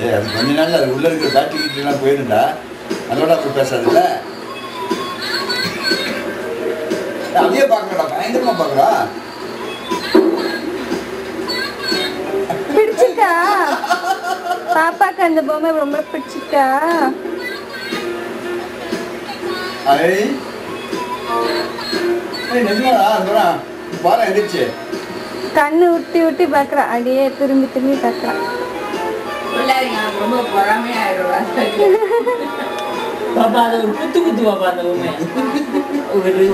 ஏய் அது கொஞ்ச நாள் அது உள்ளே இருக்கிற பேட்டரி கிட்டலாம் போயிருந்தா அதோட அப்புறம் பேசாதுல்ல. அப்படியே பார்க்கறா, பயங்கரமா பார்க்கறா. பிடிச்சிருக்கா பாப்பாக்கு அந்த பொம்மை ரொம்ப பிடிச்சிருக்கா? ஐய் நிஜமாடா அந்தோடா பாரு எந்திரிச்சு கண்ணு ஊட்டி ஊட்டி பார்க்கறா, அப்படியே திரும்பி திரும்பி பார்க்கறா. ரொம்ப பொறாமையாயிடுவா. பாப்பா அது ஒரு குத்து குத்து பாப்பா அந்த பொம்மை.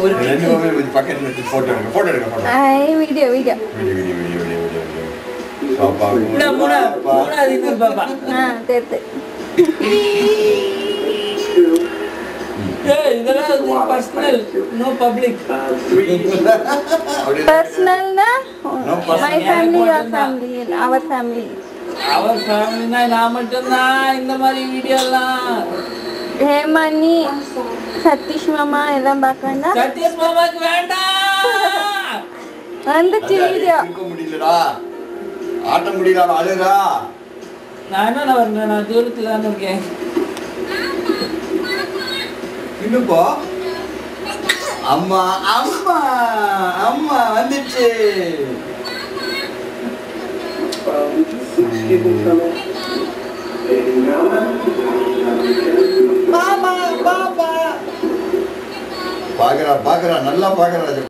ஒரு ரெண்டு பொம்மை கொஞ்சம் பக்கத்தில் வச்சு ஃபோட்டோ எடுக்க ஐ வீடியோ வீடியோ பாப்பா மூணாவது இது பாப்பா. தெரியுது. இதெல்லாம் பர்சனல், நோ பப்ளிக். பர்சனல்னா my family, your family, our family. Our ஃபேமிலினா நான் மட்டும்தான் இந்த மாதிரி வீடியோ எல்லாம். ஹேமானி, சதீஷ் மாமா எல்லாம் பார்க்க வேண்டாம். சதீஷ் மாமாக்கு வேண்டாம். வந்துச்சு வீடியோ. முடியலடா, ஆட்ட முடியல, அழுறா. நான் என்ன வரேன், நான் தூரத்துல தான் இருக்கேன். இன்னும்போ அம்மா அம்மா அம்மா வந்துச்சு. பாப்பா பாப்பா பாக்குறா பாக்குறா நல்லா பாக்குறா.